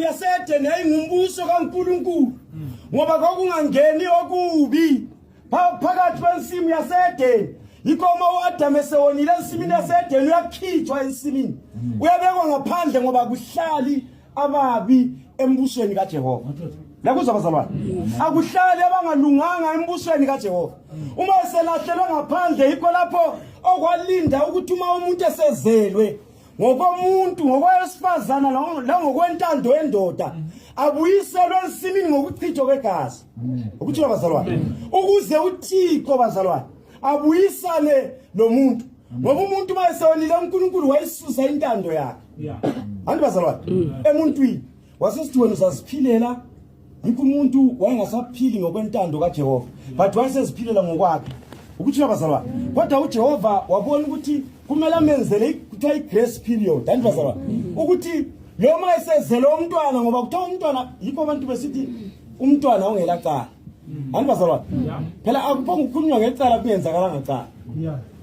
yasede neyingumbuso kaNkulunkulu ngoba kwakungangeni okubi phakathi kwensimu yasede ikoma uAdam esewonile ensimini yasede uyakhithwa ensimini uyabekwa ngaphandle ngoba kuhlali ababi embusweni kaJehova la kuzabazalwana akuhlali abangalunganga embusweni kaJehova uma eselahlelwa ngaphandle yikho lapho okwalinda ukuthi uma umuntu esezelwe ngokomuntu ngokwesifazana la ngokwentando yendoda abuyiselwe ensimini ngokuchithwa kwegazi ukuthi abazalwane ukuze uThixo bazalwane abuyisane lo muntu ngoba umuntu mayesewonile uNkulunkulu wayisusa intando yakhe anti bazalwane emuntwini wasesithi wena usaziphilela yikho umuntu wayengasaphili ngokwentando kaJehova but wayeseziphilela ngokwakhe ukuthi abazalwane kodwa uJehova wabona ukuthi kumele amenzele kuthiwa igrace period anti bazalwane ukuthi lo mayesezele umntwana ngoba kuthiwa umntwana yikho abantu besithi umntwana ongelacala anti bazalwane phela akuphonga ukukhulunywa ngecala kuyenzakala ngecala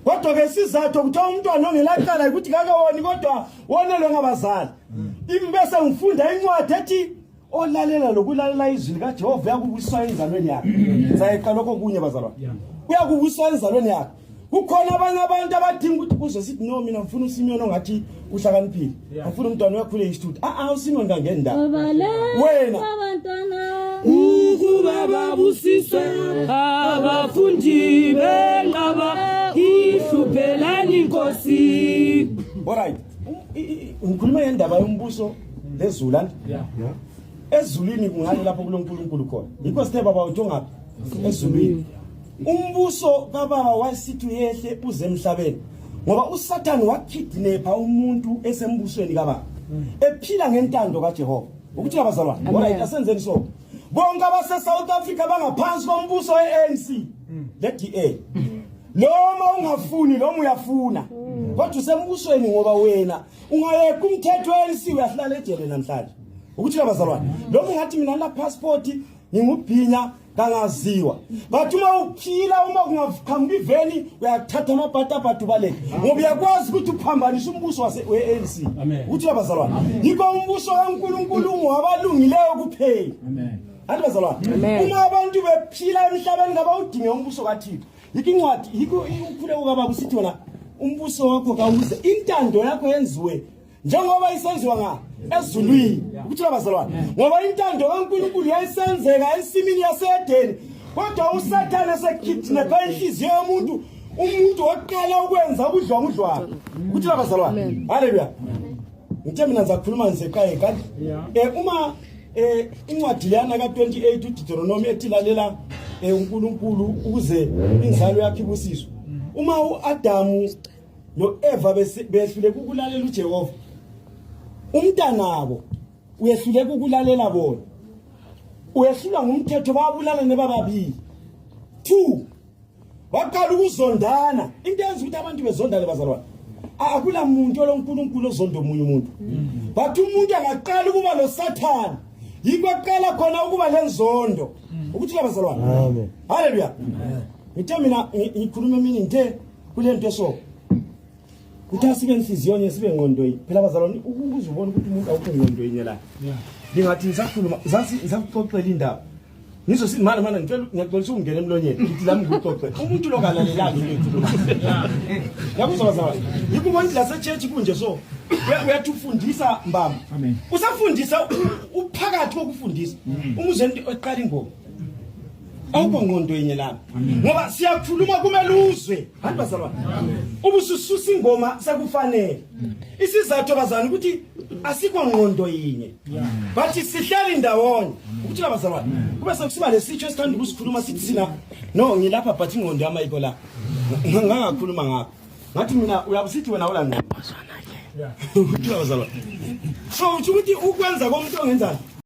kodwa ke sizathu kuthiwa umntwana ongelacala ukuthi kakawoni kodwa wonelwe ngabazali imbese ngifunda incwadi ethi olalela lokulalela izwi likaJehova yakubuswa enzalweni yakhe zayiqa lokho kunye bazalwane uyakubuswa enzalweni yakhe kukhona abanye abantu abadinga ukuthi kuze sithi no mina ngifuna uSimiyoni ongathi uhlakaniphile ngifuna umntwana uyakhule institute uSimiyoni kangeni ndaba wena abantwana ukuba babusiswe abafundi belaba ihluphelani Nkosi alright ngikhuluma ngendaba yombuso lezulu ezulwini kungani lapho kuloNkulunkulu khona yikho sithe baba uthi ngapha ezulwini umbuso kababa wasithi uyehle uze emhlabeni ngoba uSathane wakidnapha umuntu esembusweni kababa ephila ngentando kaJehova ukuthi abazalwane alright asenzeni so bonke abase South Africa bangaphansi kombuso weANC leDA noma ungafuni noma uyafuna kodwa usembusweni ngoba wena ungayeka umthetho weANC uyahlala ejele namhlanje ukuthi abazalwane lo ungathi mina la passport ngingubhinya kangaziwa bathi uma uphila uma kungaqhamuka iveni uyathatha amabhathabhathu baleke ngoba uyakwazi ukuthi uphambanise umbuso weANC ukuthi abazalwane yikho umbuso kaNkulunkulu ngowabalungileyo kuphela anti bazalwane uma abantu bephila emhlabeni ngaba udinge umbuso kaThixo yikho incwadi yikho ukhuleko kababa usithi wena umbuso wakho kawuze intando yakho yenziwe njengoba isenziwa nga ezulwini ukuthi abazalwane ngoba intando kaNkulunkulu yayisenzeka ensimini yaseEdeni kodwa uSathane sekidnapha inhliziyo yomuntu umuntu oqala ukwenza ubudlwangudlwana ukuthi abazalwane haleluya ngithe mina ngizakhuluma ngiseqhaye kanti uma incwadi yana ka28 uDeuteronomy ethi lalela uNkulunkulu ukuze inzalo yakhe ibusiswe uma uAdamu noEva behluleka ukulalela uJehova umntanabo uyehluleka ukulalela bona uyehlulwa ngumthetho babulala nebababili 2 waqala ukuzondana into yenza ukuthi abantu bezondane bazalwane akula muntu loNkulunkulu ozonda omunye umuntu but umuntu angaqala ukuba loSathane yikwaqala khona ukuba lenzondo ukuthi abazalwane amen haleluya ngithe mina ngikhuluma mina ngithe kulento eso uthasike inhliziyo yonke sibe ngqondoyi phela abazalwane ukuzubona ukuthi umuntu awukho ngqondoyi la ngingathi ngisakhuluma ngisaxoxela indaba ngizosithi mana ngiyaqolisa ukungena emlonyeni ngithi lami ngikuxoxe umuntu lo kalalelanga into ekhuluma yakuzwa bazalwane yikho la sechurch kunje so uyathi ufundisa mbamba usafundisa uphakathi kokufundisa umuzwe oqala ingoma awukho ngqondo yenye lapha ngoba siyakhuluma kumele uzwe hayi bazalwane ubusususa ingoma sekufanele isizathu bazalwane ukuthi asikho ngqondo yinye bathi sihlala indawonye ukuthi abazalwane kube sekusiba lesitsho esithanda ukusikhuluma sithi sina no ngilapha but ingqondo yama iko la ngangakhuluma ngakho ngathi mina uyabusithi wena wala ngqondo ukuthi abazalwane so ukuthi ukwenza komuntu ongenzani